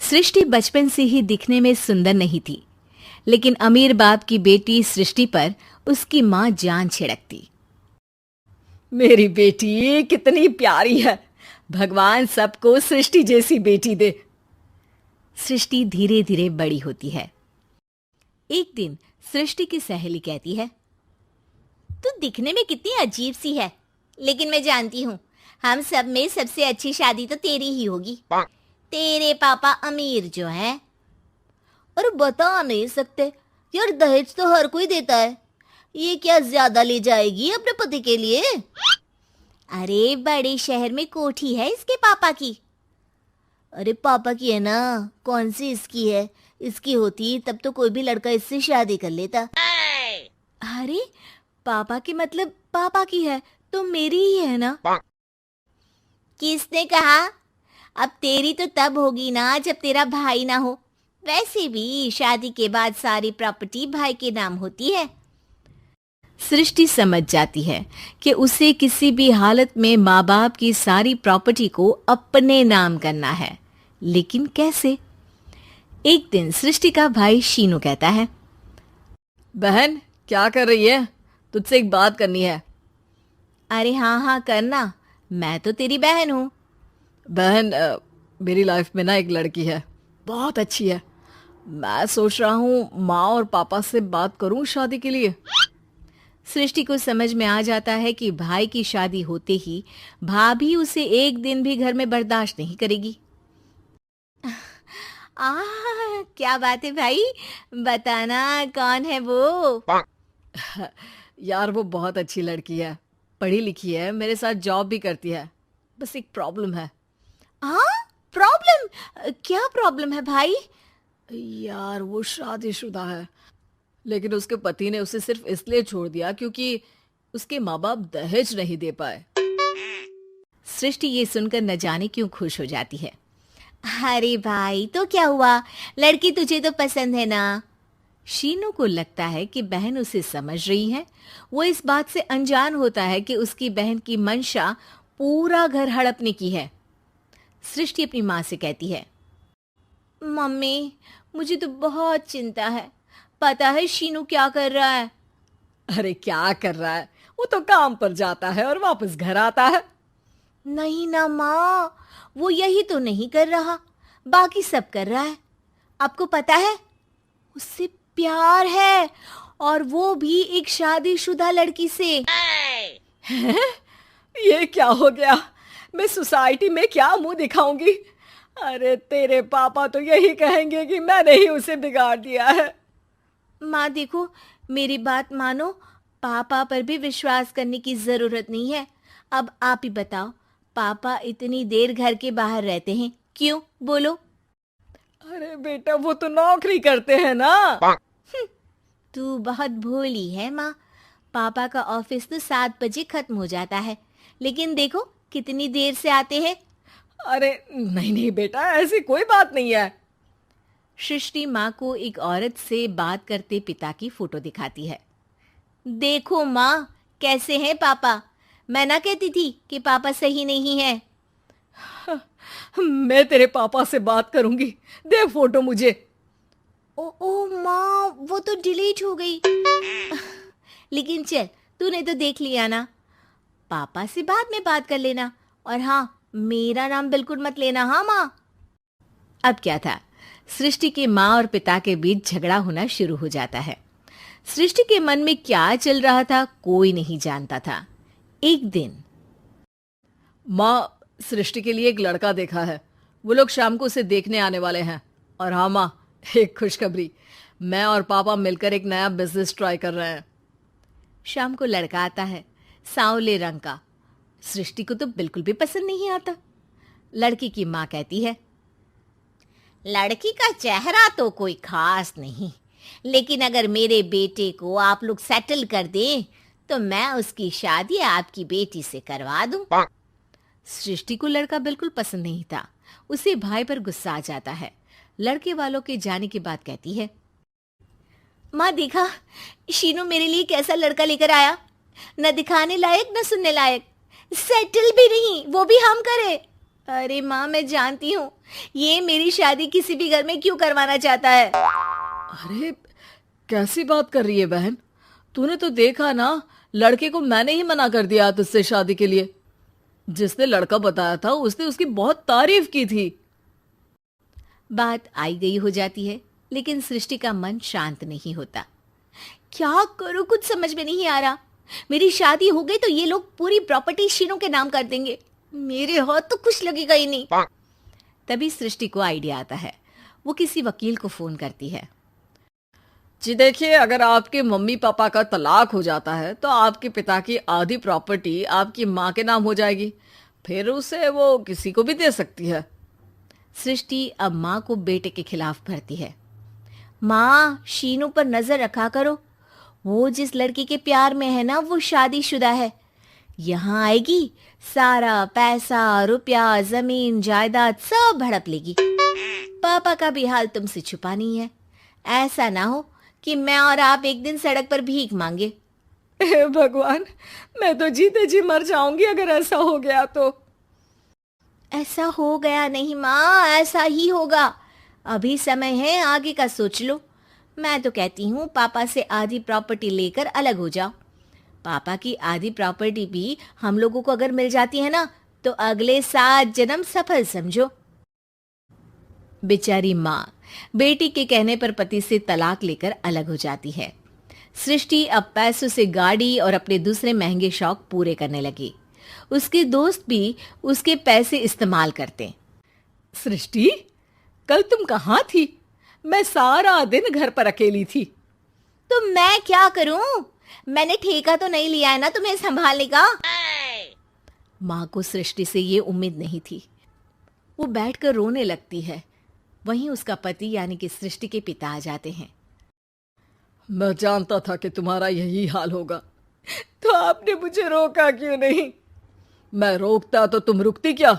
सृष्टि बचपन से ही दिखने में सुंदर नहीं थी, लेकिन अमीर बाप की बेटी सृष्टि पर उसकी माँ जान छिड़कती। मेरी बेटी कितनी प्यारी है, भगवान सबको सृष्टि जैसी बेटी दे। सृष्टि धीरे धीरे बड़ी होती है। एक दिन सृष्टि की सहेली कहती है, तू दिखने में कितनी अजीब सी है, लेकिन मैं जानती हूँ हम सब में सबसे अच्छी शादी तो तेरी ही होगी। तेरे पापा अमीर जो है। और बता नहीं सकते यार, दहेज तो हर कोई देता है, ये क्या ज्यादा ले जाएगी अपने पति के लिए? अरे बड़े शहर में कोठी है इसके पापा की। अरे पापा की है ना, कौन सी इसकी है? इसकी होती तब तो कोई भी लड़का इससे शादी कर लेता। अरे पापा की मतलब पापा की है तो मेरी ही है ना? किसने कहा? अब तेरी तो तब होगी ना जब तेरा भाई ना हो। वैसे भी शादी के बाद सारी प्रॉपर्टी भाई के नाम होती है। सृष्टि समझ जाती है कि उसे किसी भी हालत में माँ बाप की सारी प्रॉपर्टी को अपने नाम करना है, लेकिन कैसे? एक दिन सृष्टि का भाई शीनू कहता है, बहन क्या कर रही है? तुझसे एक बात करनी है। अरे हाँ हाँ करना, मैं तो तेरी बहन हूँ। बहन मेरी लाइफ में ना एक लड़की है, बहुत अच्छी है। मैं सोच रहा हूँ माँ और पापा से बात करूँ शादी के लिए। सृष्टि को समझ में आ जाता है कि भाई की शादी होते ही भाभी उसे एक दिन भी घर में बर्दाश्त नहीं करेगी। क्या बात है भाई, बताना कौन है वो? यार वो बहुत अच्छी लड़की है, पढ़ी लिखी है, मेरे साथ जॉब भी करती है। बस एक प्रॉब्लम है। प्रॉब्लम? क्या प्रॉब्लम है भाई? यार वो शादीशुदा है, लेकिन उसके पति ने उसे सिर्फ इसलिए छोड़ दिया क्योंकि उसके माँ बाप दहेज नहीं दे पाए। सृष्टि ये सुनकर न जाने क्यों खुश हो जाती है। अरे भाई तो क्या हुआ, लड़की तुझे तो पसंद है ना? शीनू को लगता है कि बहन उसे समझ रही है। वो इस बात से अनजान होता है कि उसकी बहन की मंशा पूरा घर हड़पने की है। सृष्टि अपनी माँ से कहती है, मम्मी मुझे तो बहुत चिंता है, पता है शीनू क्या कर रहा है? अरे क्या कर रहा है, वो तो काम पर जाता है और वापस घर आता है। नहीं ना माँ, वो यही तो नहीं कर रहा, बाकी सब कर रहा है। आपको पता है उससे प्यार है, और वो भी एक शादीशुदा लड़की से। हैं? ये क्या हो गया? मैं सोसाइटी में क्या मुंह दिखाऊंगी? अरे तेरे पापा तो यही कहेंगे कि मैंने ही उसे बिगाड़ दिया है। माँ देखो, मेरी बात मानो, पापा पर भी विश्वास करने की जरूरत नहीं है। अब आप ही बताओ, पापा इतनी देर घर के बाहर रहते हैं क्यों, बोलो? अरे बेटा वो तो नौकरी करते हैं ना। तू बहुत भोली है माँ, पापा का ऑफिस तो 7 बजे खत्म हो जाता है, लेकिन देखो कितनी देर से आते हैं। अरे नहीं नहीं बेटा, ऐसी कोई बात नहीं है। सृष्टि माँ को एक औरत से बात करते पिता की फोटो दिखाती है। देखो माँ कैसे हैं पापा, मैं ना कहती थी कि पापा सही नहीं है। मैं तेरे पापा से बात करूंगी, दे फोटो मुझे। ओ माँ, वो तो डिलीट हो गई। लेकिन चल, तूने तो देख लिया ना, पापा से बाद में बात कर लेना, और हाँ मेरा नाम बिल्कुल मत लेना। हाँ माँ। अब क्या था, सृष्टि के माँ और पिता के बीच झगड़ा होना शुरू हो जाता है। सृष्टि के मन में क्या चल रहा था कोई नहीं जानता था। एक दिन, माँ सृष्टि के लिए एक लड़का देखा है, वो लोग शाम को उसे देखने आने वाले हैं। और हाँ माँ, एक खुशखबरी, मैं और पापा मिलकर एक नया बिजनेस ट्राई कर रहे हैं। शाम को लड़का आता है, सांवले रंग का। सृष्टि को तो बिल्कुल भी पसंद नहीं आता। लड़की की माँ कहती है, लड़की का चेहरा तो कोई खास नहीं, लेकिन अगर मेरे बेटे को आप लोग सेटल कर दें तो मैं उसकी शादी आपकी बेटी से करवा दूं। सृष्टि को लड़का बिल्कुल पसंद नहीं था। उसे भाई पर गुस्सा आ जाता है। लड़के वालों के जाने के बाद कहती है, माँ देखा शीनू मेरे लिए कैसा लड़का लेकर आया, न दिखाने लायक न सुनने लायक, सेटल भी नहीं, वो भी हम करे। अरे माँ, मैं जानती हूँ ये मेरी शादी किसी भी घर में क्यों करवाना चाहता है। अरे कैसी बात कर रही है बहन? तूने तो देखा ना, लड़के को मैंने ही मना कर दिया तुझसे शादी के लिए। जिसने लड़का बताया था उसने उसकी बहुत तारीफ की थी। बात आई गई हो जाती है, लेकिन सृष्टि का मन शांत नहीं होता। क्या करूं, कुछ समझ में नहीं आ रहा। मेरी शादी हो गई तो ये लोग पूरी प्रॉपर्टी शीनू के नाम कर देंगे, मेरे हाथ तो कुछ लगेगा ही नहीं। तभी सृष्टि को आइडिया आता है। वो किसी वकील को फोन करती है। जी देखिए, अगर आपके मम्मी पापा का तलाक हो जाता है तो आपके पिता की आधी प्रॉपर्टी आपकी माँ के नाम हो जाएगी, फिर उसे वो किसी को भी दे सकती है। सृष्टि अब माँ को बेटे के खिलाफ भरती है। माँ, शीनू पर नजर रखा करो, वो जिस लड़की के प्यार में है ना वो शादीशुदा है। यहाँ आएगी, सारा पैसा रुपया जमीन जायदाद सब हड़प लेगी। पापा का भी हाल तुमसे छुपा नहीं है। ऐसा ना हो कि मैं और आप एक दिन सड़क पर भीख मांगे। हे भगवान, मैं तो जीते जी मर जाऊंगी अगर ऐसा हो गया तो। ऐसा हो गया नहीं माँ, ऐसा ही होगा। अभी समय है, आगे का सोच लो। मैं तो कहती हूँ पापा से आधी प्रॉपर्टी लेकर अलग हो जाओ। पापा की आधी प्रॉपर्टी भी हम लोगों को अगर मिल जाती है ना तो अगले 7 जन्म सफल समझो। बेचारी माँ बेटी के कहने पर पति से तलाक लेकर अलग हो जाती है। सृष्टि अब पैसों से गाड़ी और अपने दूसरे महंगे शौक पूरे करने लगी। उसके दोस्त भी उसके पैसे इस्तेमाल करते। सृष्टि, कल तुम कहाँ थी? मैं सारा दिन घर पर अकेली थी। तो मैं क्या करूं? मैंने ठेका तो नहीं लिया है ना तुम्हें संभालने का। माँ को सृष्टि से ये उम्मीद नहीं थी। वो बैठकर रोने लगती है। वहीं उसका पति यानी कि सृष्टि के पिता आ जाते हैं। मैं जानता था कि तुम्हारा यही हाल होगा, तो आपने मुझे रोका क्यों नहीं? मैं रोकता तो तुम रुकती क्या?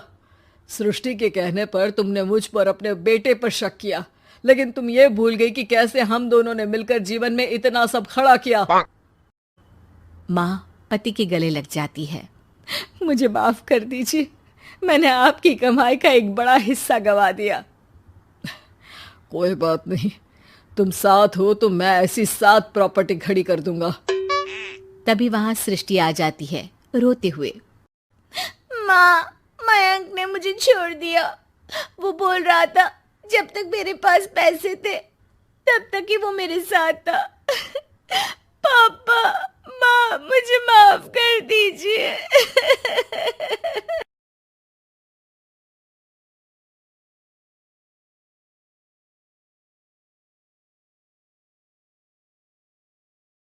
सृष्टि के कहने पर तुमने मुझ पर अपने बेटे पर शक किया, लेकिन तुम ये भूल गई कि कैसे हम दोनों ने मिलकर जीवन में इतना सब खड़ा किया। माँ पति के गले लग जाती है। मुझे माफ कर दीजिए, मैंने आपकी कमाई का एक बड़ा हिस्सा गवा दिया। कोई बात नहीं, तुम साथ हो तो मैं ऐसी 7 प्रॉपर्टी खड़ी कर दूंगा। तभी वहां सृष्टि आ जाती है रोते हुए। माँ, मयंक ने मुझे छोड़ दिया। वो बोल रहा था जब तक मेरे पास पैसे थे तब तक ही वो मेरे साथ था। पापा, माँ, मुझे माफ कर दीजिए।